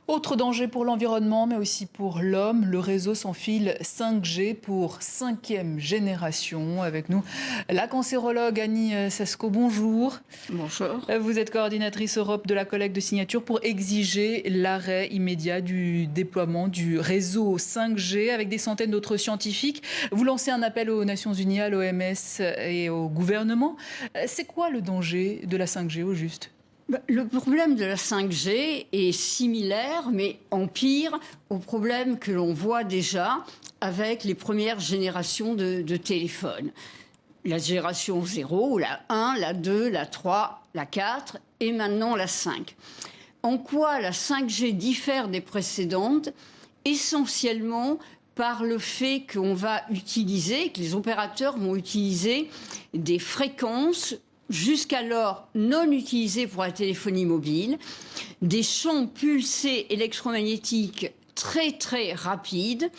Autre danger pour l'environnement, mais aussi pour l'homme, le réseau sans fil 5G pour 5e génération. Avec nous, la cancérologue Annie Sasco, bonjour. Bonjour. Vous êtes coordinatrice Europe de la collecte de signatures pour exiger l'arrêt immédiat du déploiement du réseau 5G avec des centaines d'autres scientifiques. Vous lancez un appel aux Nations Unies, à l'OMS et au gouvernement. C'est quoi le danger de la 5G au juste ? Le problème de la 5G est similaire, mais en pire, au problème que l'on voit déjà avec les premières générations de téléphones. La génération 0, la 1, la 2, la 3, la 4 et maintenant la 5. En quoi la 5G diffère des précédentes? Essentiellement par le fait qu'on va utiliser, que les opérateurs vont utiliser des fréquences jusqu'alors non utilisés pour la téléphonie mobile, des champs pulsés électromagnétiques très très rapides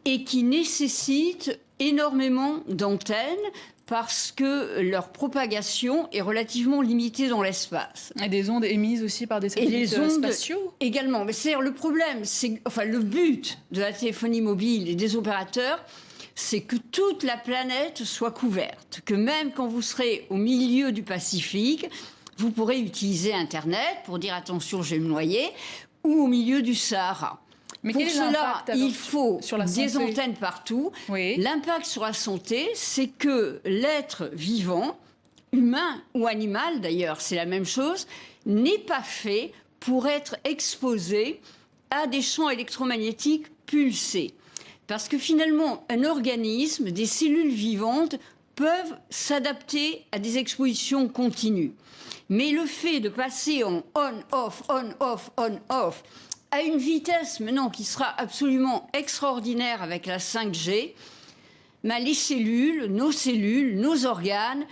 et qui nécessitent énormément d'antennes parce que leur propagation est relativement limitée dans l'espace. Et des ondes émises aussi par des satellites spatiaux également. Mais c'est le problème, c'est le but de la téléphonie mobile et des opérateurs, c'est que toute la planète soit couverte, que même quand vous serez au milieu du Pacifique, vous pourrez utiliser Internet pour dire attention, je vais me noyer, ou au milieu du Sahara. Mais pour cela, il faut sur la des antennes partout. Oui. L'impact sur la santé, c'est que l'être vivant, humain ou animal d'ailleurs, c'est la même chose, n'est pas fait pour être exposé à des champs électromagnétiques pulsés. Parce que finalement, un organisme, des cellules vivantes peuvent s'adapter à des expositions continues. Mais le fait de passer en on-off, on-off, on-off, à une vitesse maintenant qui sera absolument extraordinaire avec la 5G, les cellules, nos organes,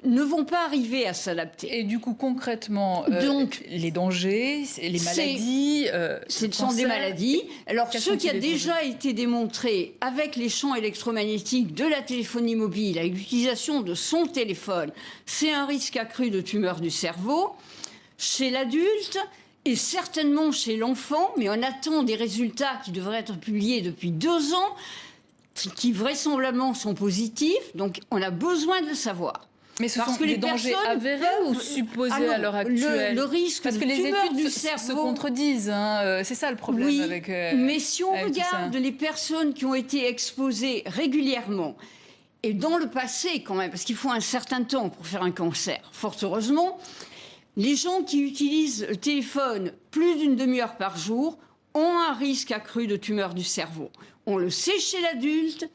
ne vont pas arriver à s'adapter. Et du coup, concrètement, les dangers, les maladies... ce sont des maladies. Alors, ce qui a déjà été démontré avec les champs électromagnétiques de la téléphonie mobile, avec l'utilisation de son téléphone, c'est un risque accru de tumeur du cerveau chez l'adulte et certainement chez l'enfant, mais on attend des résultats qui devraient être publiés depuis 2 ans, qui vraisemblablement sont positifs, donc on a besoin de le savoir. Mais ce sont des dangers avérés ou supposés à l'heure actuelle? Le risque parce que les études se contredisent, hein. C'est ça le problème. Oui, avec mais si on regarde les personnes qui ont été exposées régulièrement, et dans le passé quand même, parce qu'il faut un certain temps pour faire un cancer, fort heureusement, les gens qui utilisent le téléphone plus d'une demi-heure par jour ont un risque accru de tumeur du cerveau. On le sait chez l'adulte.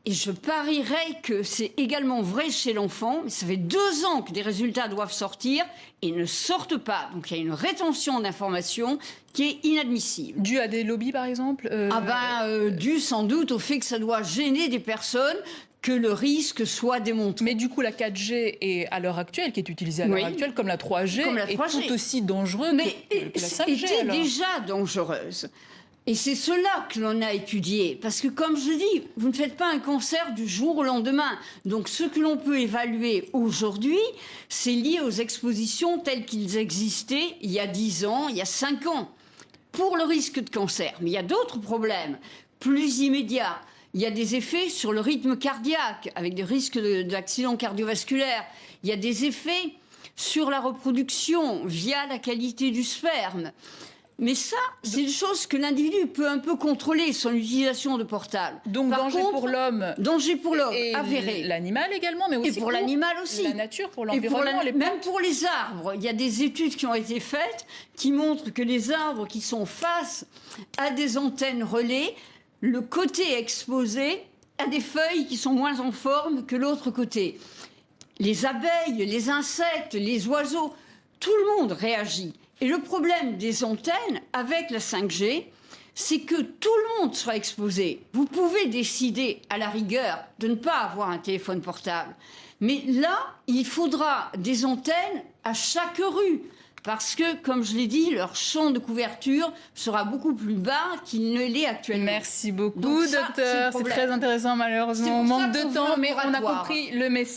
Et je parierais que c'est également vrai chez l'enfant. Ça fait 2 ans que des résultats doivent sortir et ne sortent pas. Donc il y a une rétention d'informations qui est inadmissible. Dû à des lobbies, par exemple Dû sans doute au fait que ça doit gêner des personnes, que le risque soit démontré. Mais du coup, la 4G est à l'heure actuelle, qui est utilisée à l'heure actuelle, comme la 3G, est tout aussi dangereuse que la 5G. Était déjà dangereuse. Et c'est cela que l'on a étudié. Parce que, comme je dis, vous ne faites pas un cancer du jour au lendemain. Donc, ce que l'on peut évaluer aujourd'hui, c'est lié aux expositions telles qu'ils existaient il y a 10 ans, il y a 5 ans, pour le risque de cancer. Mais il y a d'autres problèmes, plus immédiats. Il y a des effets sur le rythme cardiaque, avec des risques d'accidents cardiovasculaires. Il y a des effets sur la reproduction, via la qualité du sperme. Mais ça, c'est une chose que l'individu peut un peu contrôler, son utilisation de portable. Donc danger pour l'homme. Danger pour l'homme, avéré. L'animal également, mais aussi pour l'animal aussi. La nature, pour l'environnement. Même pour les arbres. Il y a des études qui ont été faites qui montrent que les arbres qui sont face à des antennes relais, le côté exposé a des feuilles qui sont moins en forme que l'autre côté. Les abeilles, les insectes, les oiseaux, tout le monde réagit. Et le problème des antennes avec la 5G, c'est que tout le monde sera exposé. Vous pouvez décider, à la rigueur, de ne pas avoir un téléphone portable. Mais là, il faudra des antennes à chaque rue. Parce que, comme je l'ai dit, leur champ de couverture sera beaucoup plus bas qu'il ne l'est actuellement. Merci beaucoup, docteur. C'est très intéressant, malheureusement. On manque de temps, mais on a compris le message.